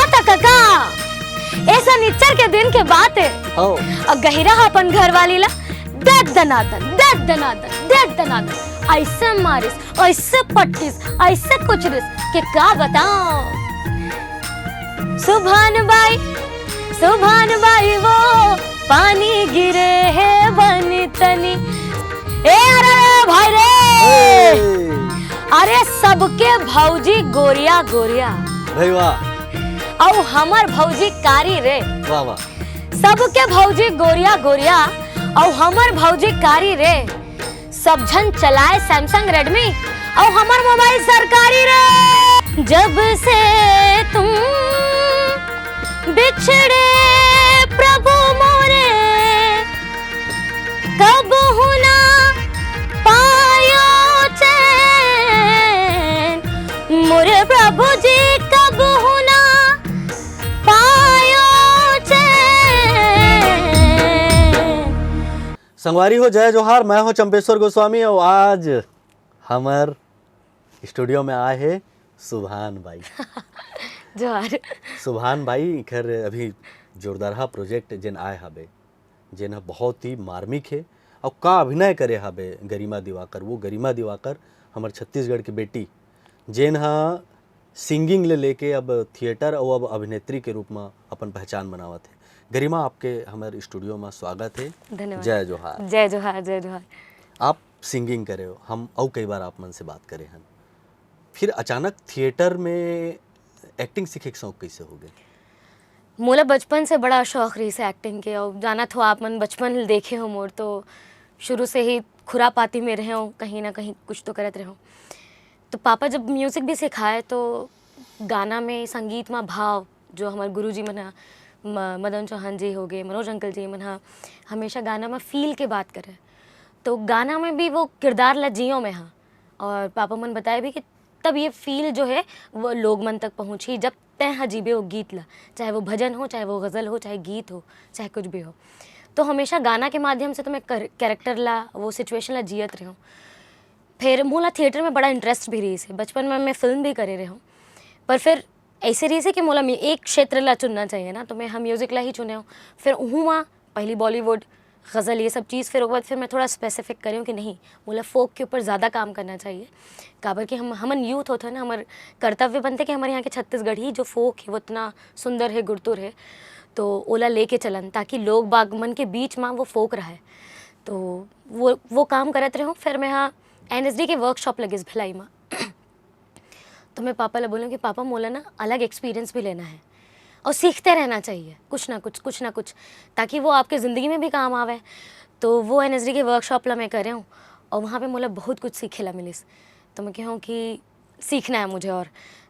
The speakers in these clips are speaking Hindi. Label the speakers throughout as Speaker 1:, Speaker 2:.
Speaker 1: था काका, ऐसा निच्चर के दिन के बात है। और गहिरा अपन घर वाली ला देख दनादन ऐसे मारिस, ऐसे पट्टिस, ऐसे कुचरिस के क्या बताऊं। सुभान बाई वो पानी गिरे है बनी तनी। ए अरे भाई रे, अरे सबके भौजी गोरिया
Speaker 2: भाई वाह,
Speaker 1: और हमार भौजी कारी रे।
Speaker 2: वाह वाह।
Speaker 1: सबके भौजी गोरिया और हमार भौजी कारी रे। सब जन चलाए सैमसंग रेडमी और हमार मोबाइल सरकारी रे। जब से तुम बिछड़े प्रभु मोरे, कब हुना पायो चैन। मोरे प्रभु जी कब हुना पायो चैन।
Speaker 2: संगवारी हो जय जोहार, मैं हूँ चंपेश्वर गोस्वामी और आज हमार स्टूडियो में आए हैं सुभान बाई।
Speaker 1: जोहार।
Speaker 2: सुभान बाई खैर अभी जोरदार प्रोजेक्ट जिन आए हबे, जिन बहुत ही मार्मिक है और का अभिनय करे हबे गरिमा दिवाकर। वो गरिमा दिवाकर हमार छत्तीसगढ़ की बेटी, जिन सिंगिंग ले लेके अब थिएटर और अब अभिनेत्री के रूप में अपन पहचान बनावत है। गरिमा, आपके हमारे स्टूडियो में स्वागत है।
Speaker 1: धन्यवाद।
Speaker 2: जय जोहार।
Speaker 1: जय जोहार, जय जोहार।
Speaker 2: आप सिंगिंग करे हो, हम और कई बार आप मन से बात करे हैं, फिर अचानक थिएटर में एक्टिंग सीखे के शौक कैसे हो गए?
Speaker 1: मोला बचपन से बड़ा शौक रही से एक्टिंग के, और जाना तो आप मन बचपन देखे हो मोर, तो शुरू से ही खुरापाती में रहे हो, कहीं ना कहीं कुछ तो करत रहे हो। तो पापा जब म्यूज़िक भी सिखाए तो गाना में, संगीत में भाव, जो हमारे गुरुजी मन मदन चौहान जी हो गए, मनोज अंकल जी मन हमेशा गाना में फील के बात करे, तो गाना में भी वो किरदार ला जियो में हाँ। और पापा मन बताए भी कि तब ये फील जो है वो लोग मन तक पहुँची जब तय हजीबे वो गीत ला, चाहे वो भजन हो, चाहे वो गज़ल हो, चाहे गीत हो, चाहे कुछ भी हो। तो हमेशा गाना के माध्यम से तो मैं कैरेक्टर ला, वो सिचुएशन ला जियत रही हूँ। फिर मोला थिएटर में बड़ा इंटरेस्ट भी रही से, बचपन में मैं फिल्म भी करे रही हूँ, पर फिर ऐसे रही से कि मोला एक क्षेत्र ला चुनना चाहिए ना, तो मैं हम म्यूज़िक ला ही चुने हूँ। फिर वहाँ पहली बॉलीवुड, गज़ल, ये सब चीज़, फिर उसके बाद फिर मैं थोड़ा स्पेसिफिक करी हूँ कि नहीं, मोला फोक के ऊपर ज़्यादा काम करना चाहिए। काबर कि हमन यूथ होते हैं ना, हमारे कर्तव्य बनते कि हमारे यहाँ के छत्तीसगढ़ ही जो फोक है वो इतना सुंदर है, गुरतुर है, तो ओला लेके चलन ताकि लोग बागमन के बीच में वो फोक रहा है। तो वो काम करते रहे हूँ। फिर मैं यहाँ NSD के वर्कशॉप लगे इस भिलाई में, तो मैं पापा ला बोलूँ कि पापा मोला ना अलग एक्सपीरियंस भी लेना है और सीखते रहना चाहिए कुछ ना कुछ, ताकि वो आपके ज़िंदगी में भी काम आवे। तो वो NSD के वर्कशॉप ला मैं कर रहा हूँ और वहाँ पे मोला बहुत कुछ सीखे ला मिलिस। तो मैं कहूँ कि सीखना है मुझे। और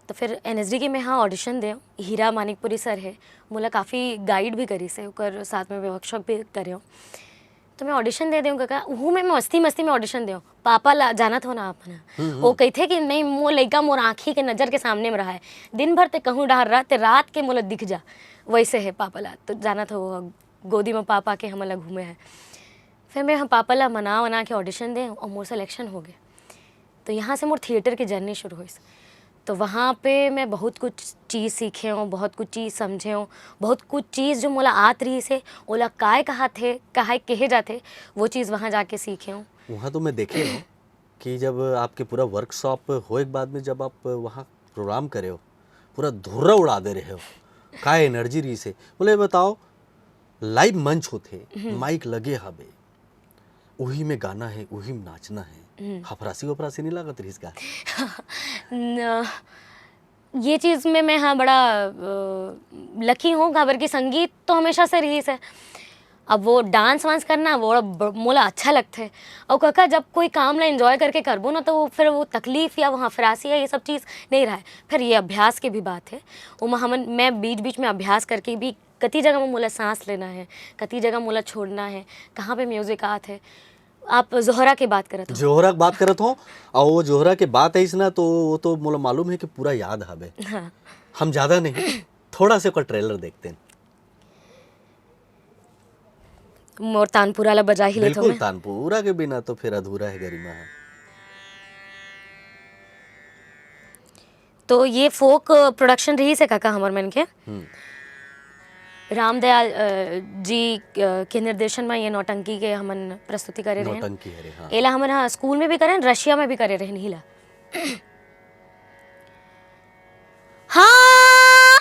Speaker 1: तो फिर NSD के मैं हाँ ऑडिशन दे, हीरा मानिकपुरी सर है, मोला काफ़ी गाइड भी करी से, और साथ में वर्कशॉप भी करे हूँ। तो मैं ऑडिशन दे दूँ काका, वो मैं मस्ती में ऑडिशन दूँ। पापा ला जाना था ना अपना, वो कहते कि नहीं वो लड़का मोर आँखी के नज़र के सामने में रहा है, दिन भर ते कहूँ डहर रहा ते रात के मोला दिख जा, वैसे है पापा ला। तो जाना था वो गोदी में पापा के हमला घूमे है। फिर मैं हम पापा ला मना के ऑडिशन दें और मोर सिलेक्शन हो गए। तो यहाँ से मोर थिएटर की जर्नी शुरू हुई। तो वहाँ पे मैं बहुत कुछ चीज़ सीखे हूँ, बहुत कुछ चीज़ समझे हूँ, बहुत कुछ चीज़ जो मोला आत रही से ओला काय कहा थे, कहा कहे जाते, वो चीज़ वहाँ जाके सीखे हूँ।
Speaker 2: वहाँ तो मैं देखे हूँ कि जब आपके पूरा वर्कशॉप होए के बाद में जब आप वहाँ प्रोग्राम करे हो, पूरा धुर्रा उड़ा दे रहे हो, का एनर्जी रही से। बोले बताओ, लाइव मंच होते, माइक लगे हबे, वही में गाना है, वही में नाचना है, हफरासी वफरासी नहीं लागत रही इसका?
Speaker 1: ये चीज़ में मैं हाँ बड़ा लकी हूँ, खबर की संगीत तो हमेशा से रही है। अब वो डांस वांस करना वो मोला अच्छा लगता है, और काका जब कोई काम ला एंजॉय करके करबो ना, तो फिर वो तकलीफ़ या वो हफरासी है, ये सब चीज़ नहीं रहा है। फिर ये अभ्यास की भी बात है, वो मैं बीच में अभ्यास करके भी कती जगह में मोला सांस लेना है, कती जगह मोला छोड़ना है, कहाँ पे म्यूज़िक आत है। आप जोहरा की बात करत हो?
Speaker 2: जोहरा की बात करत हो, और वो जोहरा के बात है इसना, तो वो तो मोला मालूम है कि पूरा याद हबे।
Speaker 1: हाँ।
Speaker 2: हम ज़्यादा नहीं, थोड़ा से का ट्रेलर देखते हैं।
Speaker 1: मोर तानपुरा ला बजा ही लेत हो।
Speaker 2: बिल्कुल, तानपुरा के बिना तो फिर अधूरा है गरिमा है।
Speaker 1: तो ये फोक प्रोडक्शन रही से काका हमर मन के रामदयाल जी के निर्देशन में ये नौटंकी के हमन प्रस्तुति करे रहे
Speaker 2: नौटंकी है रे, हाँ।
Speaker 1: एला हमन हाँ स्कूल में भी करें रशिया में भी करे रहे नीला हाँ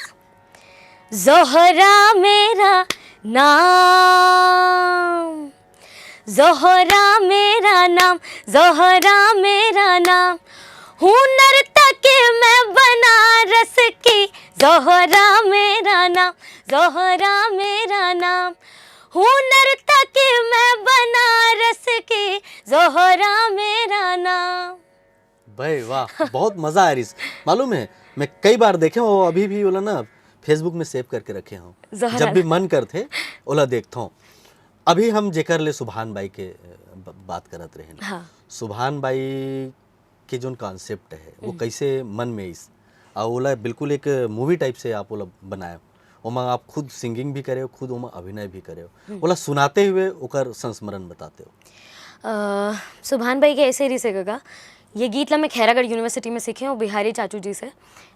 Speaker 1: जोहरा मेरा नाम जोहरा मेरा नाम जोहरा मेरा नाम हुनर तक मैं बनारस की जोहरा मेरा नाम जोहरा मेरा नाम हुनर तक मैं बनारस की जोहरा मेरा नाम।
Speaker 2: भाई वाह, बहुत मजा आ रही। मालूम है मैं कई बार देखे हूँ, वो अभी भी बोला ना फेसबुक में सेव करके रखे हूँ, जब भी मन करते ओला देखता हूँ। अभी हम जेकर ले सुभान बाई के बात करत रहे।
Speaker 1: हाँ।
Speaker 2: सुभान बाई के जो कॉन्सेप्ट है वो कैसे मन में इस और ओला बिल्कुल एक मूवी टाइप से आप ओला बनाए, ओमा आप खुद सिंगिंग भी करे हो, खुद ओमा अभिनय भी करे हो, ओला सुनाते हुए ओकर संस्मरण बताते हो।
Speaker 1: सुभान भाई के ऐसे ही से गगा ये गीत ला मैं खैरागढ़ यूनिवर्सिटी में सीखे हूँ बिहारी चाचू जी से,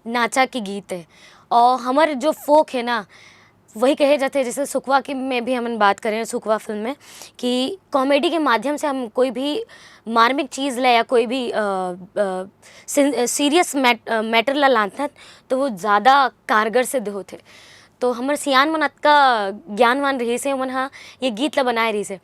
Speaker 1: नाचा की गीत है। और हमारे जो फोक है ना वही कहे जाते हैं, जैसे सुखवा की में भी हम बात करें सुखवा फिल्म में कि कॉमेडी के माध्यम से हम कोई भी मार्मिक चीज़ ले या कोई भी सीरियस मैटर ला लाते तो वो ज़्यादा कारगर सिद्ध होते। तो हमारे सियान मन का ज्ञानवान रही से मन हाँ ये गीत ला बनाए रही से,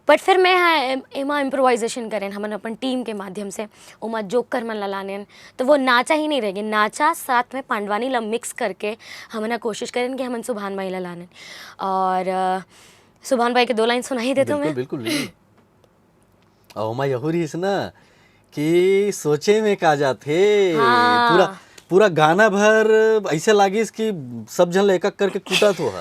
Speaker 1: बट फिर मैं हाँ एमा इम्प्रोवाइजेशन करें हमन अपन टीम के माध्यम से ओमा जोकर मन ला लाने, तो वो नाचा ही नहीं रहेगी, नाचा साथ में पांडवानी ला मिक्स करके हमने कोशिश करें कि हमन सुभान भाई ला लाने। और सुभान भाई के 2 लाइन सुनाई देते हो मैं।
Speaker 2: बिल्कुल बिल्कुल। और ओमा यहू रहीस ना कि सोचे में का जाथे।
Speaker 1: हाँ।
Speaker 2: पूरा पूरा गाना भर ऐसे लागिस कि सब जन एक एक करके कूटत हो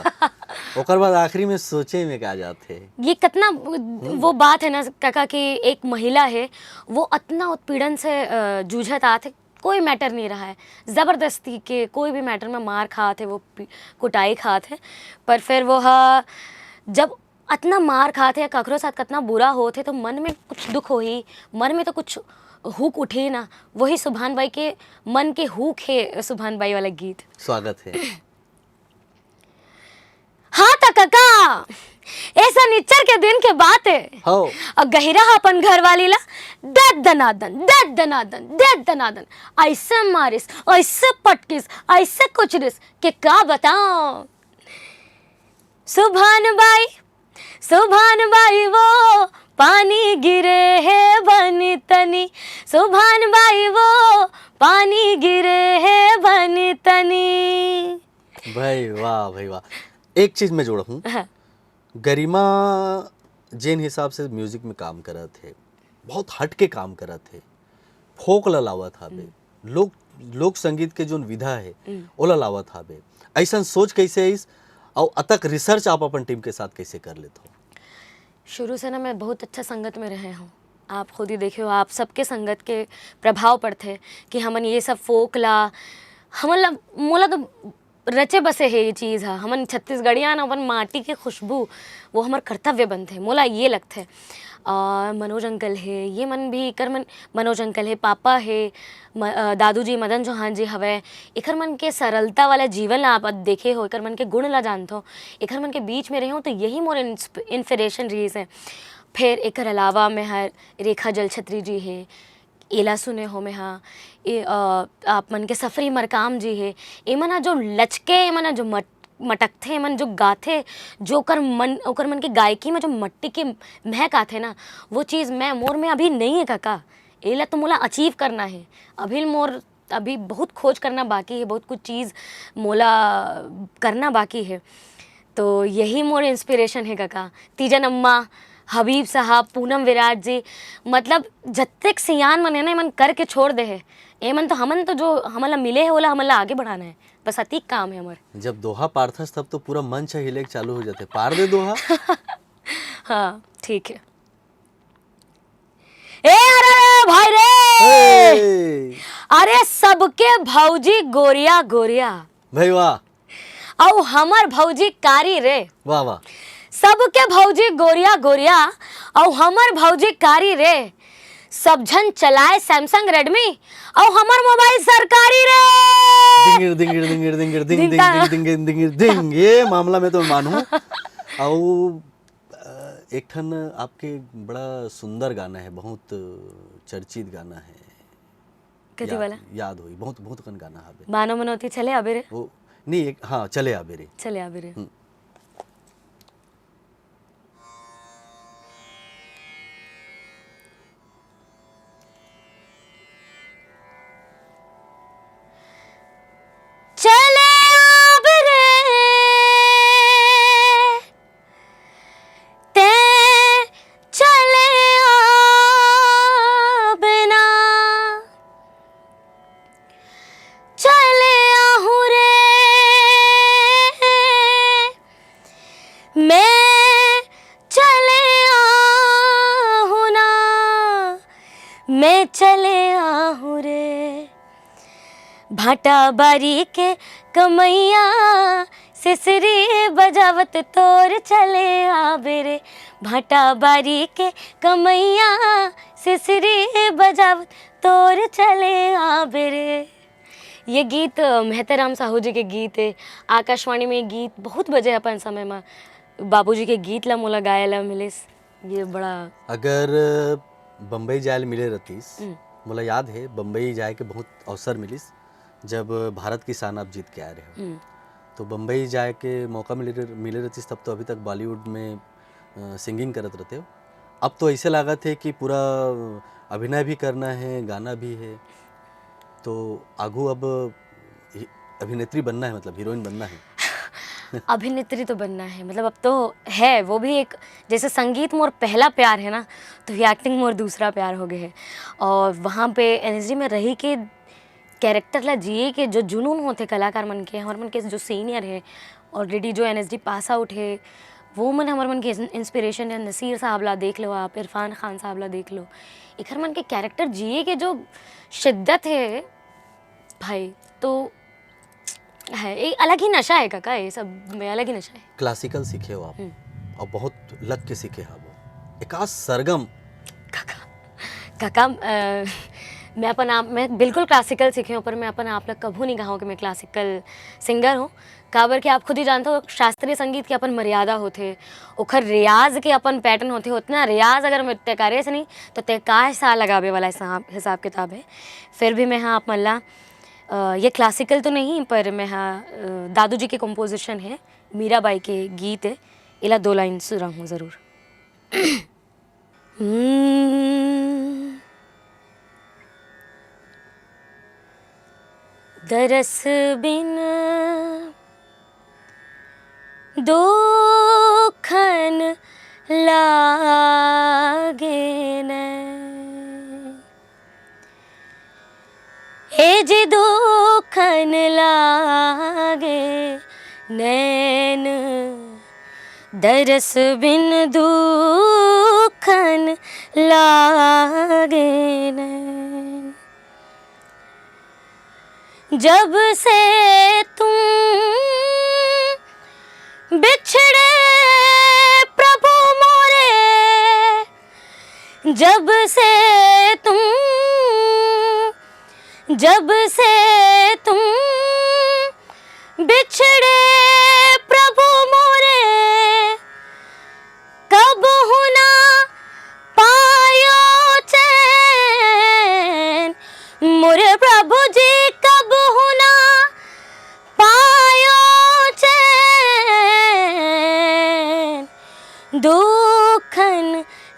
Speaker 2: ओकर बाद आखिरी में सोचे में का जाथे।
Speaker 1: ये कितना वो बात है ना काका कि एक महिला है वो इतना उत्पीड़न से जूझत आते, कोई मैटर नहीं रहा है, ज़बरदस्ती के कोई भी मैटर में मार खाते वो कुटाई खाते, पर फिर वो जब इतना मार खाते या ककरो साथ कितना बुरा होते तो मन में कुछ दुख हो ही, मन में तो कुछ हुक उठे ना, वही सुभान भाई के मन के हुक है सुभान भाई वाला गीत।
Speaker 2: स्वागत है।
Speaker 1: हाँ ता काका ऐसा निच्चर के दिन के बात है
Speaker 2: हो
Speaker 1: और गहिरा अपन घर वाली ला दद दनादन ऐसे मारिस ऐसे पटकिस ऐसे कुचरिस के का बताओ। सुभान बाई वो पानी गिरे है बनी तनी, सुभान बाई वो पानी गिरे है बनी तनी।
Speaker 2: भाई वाह भाई वाह। एक चीज मैं जोड़ा हूँ,
Speaker 1: हाँ।
Speaker 2: गरिमा जिन हिसाब से म्यूजिक में काम करा थे बहुत हट के काम करा थे, फोक लावा था बे, लोक संगीत के जो विधा है ओला लावा था बे, ऐसा सोच कैसे इस और अतक रिसर्च आप अपन टीम के साथ कैसे कर लेते हो?
Speaker 1: शुरू से ना मैं बहुत अच्छा संगत में रहे हूँ, आप खुद ही देखे हो, आप सबके संगत के प्रभाव पर थे कि हमन ये सब फोक ला हमन मोला तो रचे बसे है ये चीज़ है, हमन छत्तीसगढ़िया ना अपन माटी के खुशबू वो हमार कर्तव्य बनते मोला ये लगते। मनोज अंकल है ये मन भी एकर मन, मनोज अंकल है, पापा है, दादू जी मदन चौहान जी हवे, एकर मन के सरलता वाला जीवन ला आप देखे हो, एकर मन के गुण ला जानते हो, एकर मन के बीच में रहे हो, तो यही मोर इंस्पिरेशन रही है। फिर एकर अलावा में हर रेखा जलछत्री जी है, एला सुने हो में हाँ आप मन के सफरी मरकाम जी है, ए मना जो लचके ए मना जो मटकथे मन जो गाथे जो ओकर मन के गायकी में जो मट्टी के महक आथे ना वो चीज़ मैं मोर में अभी नहीं है काका, एला तो मोला अचीव करना है, अभी बहुत खोज करना बाकी है, बहुत कुछ चीज़ मोला करना बाकी है। तो यही मोर इंस्पिरेशन है काका। तीजन अम्मा, हबीब साहब, पूनम विराट जी, मतलब जत्तेक सियान मन है ना मन करके छोड़ दे है, ए मन तो हमन तो जो हमला मिले है ओला हमला आगे बढ़ाना है, बस अतीक काम है हमार।
Speaker 2: जब दोहा पारथस तब तो पूरा मंच हिले चालू हो जाते, पार दे दोहा।
Speaker 1: हाँ ठीक है। ए अरे भाई रे, अरे सबके भौजी गोरिया गोरिया
Speaker 2: भाई वाह,
Speaker 1: और हमार भौजी कारी रे,
Speaker 2: वाह वाह,
Speaker 1: सबके भौजी गोरिया गोरिया और हमर भौजी कारी रे, सब जन चलाए सैमसंग रेडमी और हमर मोबाइल सरकारी रे।
Speaker 2: दिंगिर दिंगिर दिंगिर दिंगिर दिंग दिंग दिंग दिंग दिंगिर दिंग, ये मामला में तो मैं मानूं। और एक ठन आपके बड़ा सुंदर गाना है, बहुत चर्चित गाना है,
Speaker 1: कथी वाला?
Speaker 2: याद होई, बहुत बहुत कन गाना है
Speaker 1: मानो मनोती चले आबे रे।
Speaker 2: वो नहीं, एक हाँ, चले आबे रे।
Speaker 1: चले आबे रे। चले आबे रे ते चले आबे ना, चले आहू रे मैं चले आहू ना, मैं चले आहू रे। भाटा बारी के कमैया सिसरी बजावत तोर चले आबे रे। भाटा बारी के कमैया सिसरी बजावत तोर चले आबे रे। ये गीत मेहतराम साहू जी के गीत है। आकाशवाणी में ये गीत बहुत बजे अपन समय में बाबूजी के गीत ला मोला गायला मिलिस। ये बड़ा
Speaker 2: अगर बम्बई जायल मिले रतीस, मोला याद है बम्बई जाए के बहुत अवसर मिलिस जब भारत की शान आप जीत के आ रहे हो। तो बम्बई जाए के मौका मिले रतीस, तब तो अभी तक बॉलीवुड में सिंगिंग करत रहते हो। अब तो ऐसे लागत है कि पूरा अभिनय भी करना है, गाना भी है, तो आगू अब अभिनेत्री बनना है, मतलब हीरोइन बनना है।
Speaker 1: अभिनेत्री तो बनना है, मतलब अब तो है वो भी एक, जैसे संगीत मोर पहला प्यार है ना, तो ये एक्टिंग मोर दूसरा प्यार हो गए है। और वहाँ पे एनएसडी में रही के कैरेक्टर ला जिए के जो जुनून होते कलाकार मन के, हमारे मन के जो सीनियर है ऑलरेडी, जो एनएसडी पास आउट है, वो मन हमारे मन के इंस्पिरेशन है। नसीर साहब ला देख लो आप, इरफान खान साहब ला देख लो, एक हर मन के कैरेक्टर जिए के जो शिद्दत है भाई, तो है एक अलग ही नशा है काका, ये सब में अलग ही नशा है।
Speaker 2: क्लासिकल सीखे हो आप और बहुत लग के सीखे हो, एकाध सरगम।
Speaker 1: काका मैं बिल्कुल क्लासिकल सीखे हूँ, पर मैं अपन आप लोग कभू नहीं कहा हूँ कि मैं क्लासिकल सिंगर हूँ। काबर कि आप खुद ही जानते हो शास्त्रीय संगीत के अपन मर्यादा होते, ओखर रियाज के अपन पैटर्न होते, उतना रियाज अगर मैं तय करे से नहीं तो तय का साल लगावे वाला हिसाब किताब है। फिर भी मैं हाँ आप मल्ला ये क्लासिकल तो नहीं, पर मैं हाँ दादू जी के कंपोजिशन है, मीराबाई के गीत है, इला 2 लाइन सुना हूँ ज़रूर। दरस बिन दुखन लागे न, हे जी दुखन लागे नैन, दरस बिन दुखन लागे नैन। जब से तुम बिछड़े प्रभु मोरे, जब से तुम बिछड़े प्रभु मोरे, कब हुना पायो चैन, मोरे प्रभु जी कब हुना पायो चैन, दुखन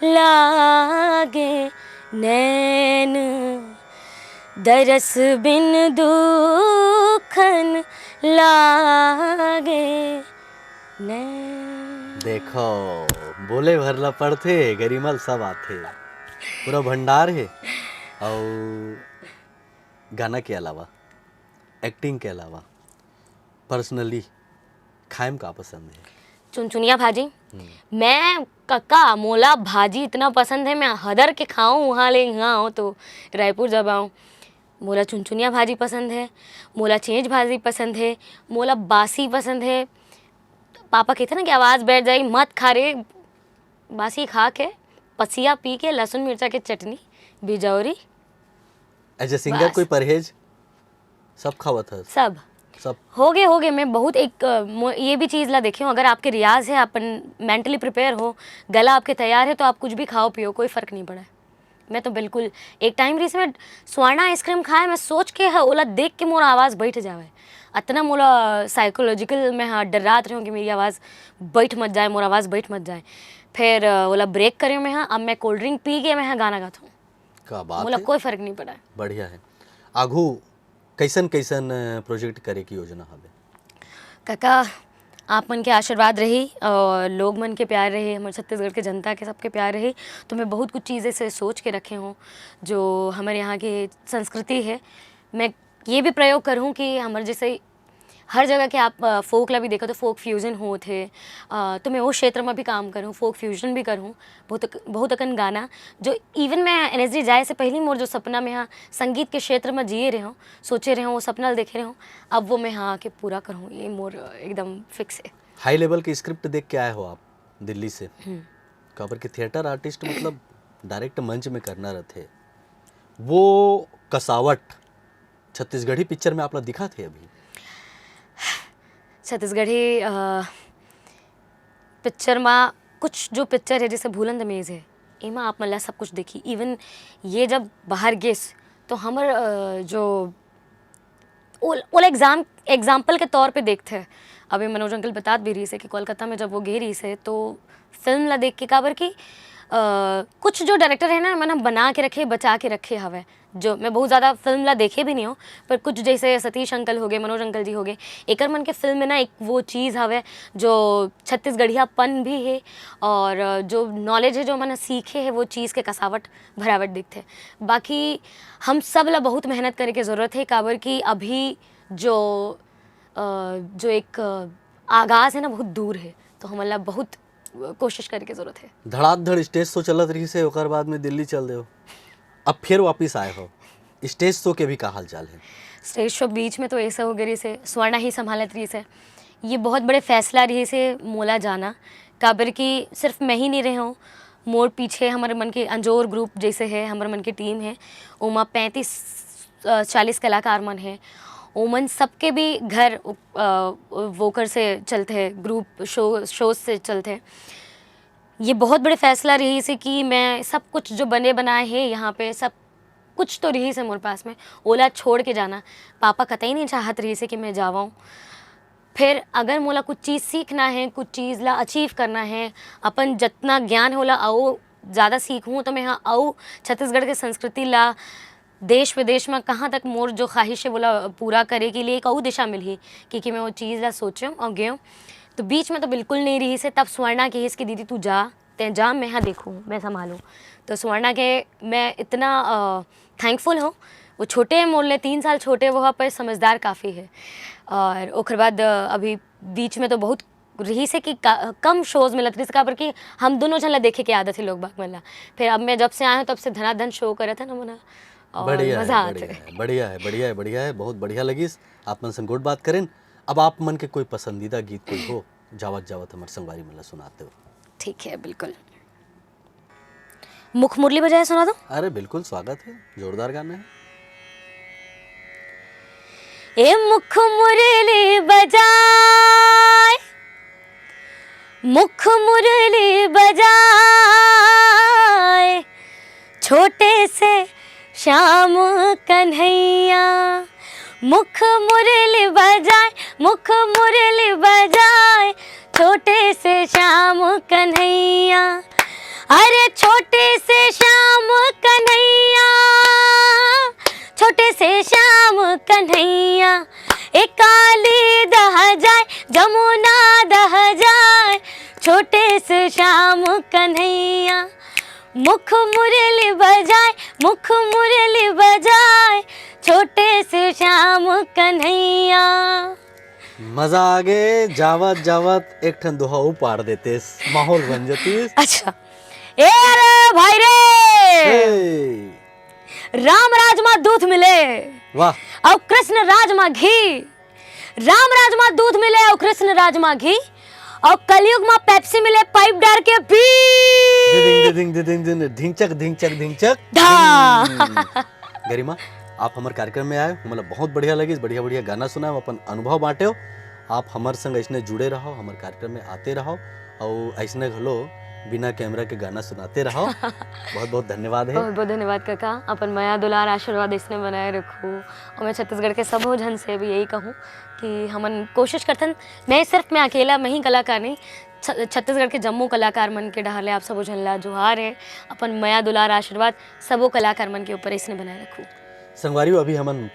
Speaker 1: लागे नैन, दरस बिन दुखन लागे नैन।
Speaker 2: देखो बोले भरला पड़थे, गरिमल सब आथे, पूरा भंडार है। और गाना के अलावा, एक्टिंग के अलावा पर्सनली खाएम का पसंद है?
Speaker 1: चुनचुनिया भाजी। मैं कक्का मोला भाजी इतना पसंद है, मैं हदर के खाऊं वहाँ ले यहाँ आऊँ तो रायपुर जब आऊँ, मोला चुनचुनिया भाजी पसंद है, मोला चेंज भाजी पसंद है, मोला बासी पसंद है। पापा कहते ना कि आवाज़ बैठ जाएगी, मत खा रे, बासी खा के पसिया पी के लहसुन मिर्चा के चटनी, बिजौरी
Speaker 2: एज ए सिंगर
Speaker 1: बस।
Speaker 2: कोई परहेज? सब खावा था?
Speaker 1: सब
Speaker 2: सब?
Speaker 1: हो गए मैं बहुत एक ये भी चीज़ ला देखी हूँ, अगर आपके रियाज है, अपन मेंटली प्रिपेयर हो, गला आपके तैयार है, तो आप कुछ भी खाओ पियो, कोई फ़र्क नहीं पड़ा है। मैं तो बिल्कुल एक टाइम रही में स्वर्णा आइसक्रीम खाए, मैं सोच के है ओला देख के मोर आवाज़ बैठ जावे, इतना मोला साइकोलॉजिकल मैं हाँ डरात रही हूँ कि मेरी आवाज़ बैठ मत जाए, मोर आवाज़ बैठ मत जाए। फिर ओला ब्रेक करे मैं हाँ, अब मैं कोल्ड ड्रिंक पी के मैं हाँ गाना गाता हूँ,
Speaker 2: का बात
Speaker 1: मोला
Speaker 2: है,
Speaker 1: कोई फ़र्क नहीं पड़ा है।
Speaker 2: बढ़िया है। आगू कैसन कैसन प्रोजेक्ट करे की योजना हवे?
Speaker 1: काका आप मन के आशीर्वाद रही और लोग मन के प्यार रहे, हमारे छत्तीसगढ़ के जनता के सबके प्यार रही, तो मैं बहुत कुछ चीज़ें से सोच के रखे हूँ जो हमारे यहाँ की संस्कृति है। मैं ये भी प्रयोग करूँ कि हमारे जैसे हर जगह के आप फोक ला भी देखो तो फोक फ्यूजन हो थे, तो मैं वो क्षेत्र में भी काम करूँ, फोक फ्यूजन भी करूँ, बहुत अकन गाना जो इवन मैं एनएसडी जाए से पहले मोर जो सपना में हाँ संगीत के क्षेत्र में जिए रहे हूँ, सोचे रहे हूँ, वो सपना देखे रहे हूँ, अब वो मैं हाँ आके पूरा करूँ, ये मोर एकदम फिक्स है।
Speaker 2: हाई लेवल की स्क्रिप्ट देख के आए हो आप दिल्ली से? काबर के थिएटर आर्टिस्ट मतलब डायरेक्ट मंच में करना रहते, वो कसावट छत्तीसगढ़ी पिक्चर में आप लोग दिखा थे? अभी
Speaker 1: छत्तीसगढ़ी पिक्चर में कुछ जो पिक्चर है जैसे भूलन दमेज है, इमा आप मतलब सब कुछ देखी, इवन ये जब बाहर गेस तो हमर जो ओला एग्जाम्पल के तौर पे देखते हैं। अभी मनोज अंकल बता भी रही से कि कोलकाता में जब वो गई रही से तो फिल्म ला देख के काबर की कुछ जो डायरेक्टर है ना मैंने बना के रखे, बचा के रखे हवे, जो मैं बहुत ज़्यादा फिल्म ला देखे भी नहीं हूँ, पर कुछ जैसे सतीश अंकल हो गए, मनोज अंकल जी हो गए, एकर मन के फिल्म में ना एक वो चीज़ हवे जो छत्तीसगढ़ियापन भी है और जो नॉलेज है जो मैंने सीखे है वो चीज़ के कसावट भरावट दिखते। बाकी हम सब ला बहुत मेहनत करे की ज़रूरत है, काबर की अभी जो एक आगाज़ है ना बहुत दूर है, तो हमारा बहुत कोशिश करे की ज़रूरत है।
Speaker 2: धड़ाधड़ स्टेज शो चलत रही से, ओकर बाद में दिल्ली चल दे, अब फिर वापिस आए हो, स्टेज शो के भी का हाल चाल है?
Speaker 1: स्टेज शो बीच में तो ऐसा हो गई से स्वर्णा ही संभालत रही से, ये बहुत बड़े फैसला रही से मोला जाना, काबर की सिर्फ मैं ही नहीं रहे हूँ, मोर पीछे हमारे मन के अंजोर ग्रुप जैसे है, हमारे मन की टीम है, उमा 35-40 कलाकार मन है, ओमन सबके भी घर वोकर से चलते हैं, ग्रुप शोज से चलते हैं। ये बहुत बड़े फैसला रही से कि मैं सब कुछ जो बने बनाए हैं यहाँ पे सब कुछ तो रही से मोर पास में ओला छोड़ के जाना, पापा कतई नहीं चाहत रही से कि मैं जावाऊँ। फिर अगर मोला कुछ चीज़ सीखना है, कुछ चीज़ ला अचीव करना है, अपन जितना ज्ञान होला आओ ज़्यादा सीखूँ, तो मैं हाँ आओ छत्तीसगढ़ के संस्कृति ला देश विदेश में कहाँ तक मोर जो ख्वाहिश है बोला पूरा करे के लिए एक और दिशा मिली, क्योंकि मैं वो चीज़ ला सोचूँ और गयूँ। तो बीच में तो बिल्कुल नहीं रही से, तब स्वर्णा की इसकी दीदी तू जा, ते जा, मैं हाँ देखूँ, मैं संभालूँ। तो स्वर्णा के मैं इतना थैंकफुल हूँ, वो छोटे हैं मोर ले 3 साल छोटे, वो पर समझदार काफ़ी है। और उसके बाद अभी बीच में तो बहुत रही से कि कम शोज़ मिलत रही, काबर कि हम दोनों झला देखे के आदत है लोग बाग मिला। फिर अब मैं जब से आया हूँ तब से धनाधन शो करे था ना मना, और मज़ा आता है।
Speaker 2: बढ़िया है, बहुत बढ़िया लगिस आप मन संग गोट बात करें। अब आप मन के कोई पसंदीदा गीत कोई हो, जावत जावत हमारे संगवारी मन ला सुनाते हो?
Speaker 1: ठीक है, बिल्कुल। मुख मुरली बजाए सुना दो?
Speaker 2: अरे बिल्कुल, स्वागत है, जोरदार गाना है।
Speaker 1: ए मुख मुरली बजाए, मुख मुरली बजाए, छोटे से श्याम कन्हैया, मुख मुरली बजाए, मुख मुरली बजाए, छोटे से श्याम कन्हैया, अरे छोटे से श्याम कन्हैया, छोटे से श्याम कन्हैया, एक काली दह जाए, जमुना दह जाए, छोटे से श्याम कन्हैया, मुख मुरली बजाए, मुख मुरली बजाए, छोटे से श्याम कन्हैया।
Speaker 2: मजा आ गए, जावत जावत एक ठन दोहा पार देते, माहौल बन जाती।
Speaker 1: अच्छा, ए अरे भाई रे, राम राजमा दूध मिले,
Speaker 2: वाह,
Speaker 1: और कृष्ण राजमा घी, राम राजमा दूध मिले और कृष्ण राजमा घी, और कलयुग में पेप्सी मिले पाइप डार के पी
Speaker 2: दिंग दिंग दिंग दिंग ढिंचक ढिंचक ढिंचक
Speaker 1: धा।
Speaker 2: गरिमा, आप हमारे कार्यक्रम में आए, मतलब बहुत बढ़िया लगी, बढ़िया बढ़िया गाना सुना, अपन अनुभव बांटे हो। आप हमारे संग ऐसने जुड़े रहो, हमारे कार्यक्रम में आते रहो और ऐसने घलो बिना कैमरा के गाना सुनाते रहो। बहुत बहुत धन्यवाद है।
Speaker 1: बहुत बहुत धन्यवाद काका, अपन माया दुलार आशीर्वाद इसने बनाए रखो। और मैं छत्तीसगढ़ के सब जन से भी यही कहूँ कि हमन कोशिश करथन, मैं अकेला मैं ही कलाकार नहीं, छत्तीसगढ़ के जम्मू कलाकार मन के डहाले आप सब झन ला जोहार है। अपन माया दुलार आशीर्वाद सबो कलाकार मन के ऊपर इसने बनाए रखो।
Speaker 2: संगवारियों, अभी हमन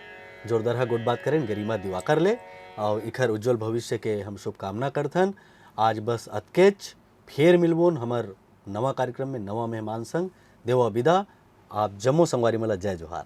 Speaker 2: जोरदार गुड बात करें गरिमा दिवाकर ले और इखर उज्जवल भविष्य के हम शुभकामना करथन। आज बस अतकेच फिर मिलबोन हमार नवा कार्यक्रम में नवा मेहमान संग। देवा विदा। आप जम्मू संगवारी मला जय जोहार।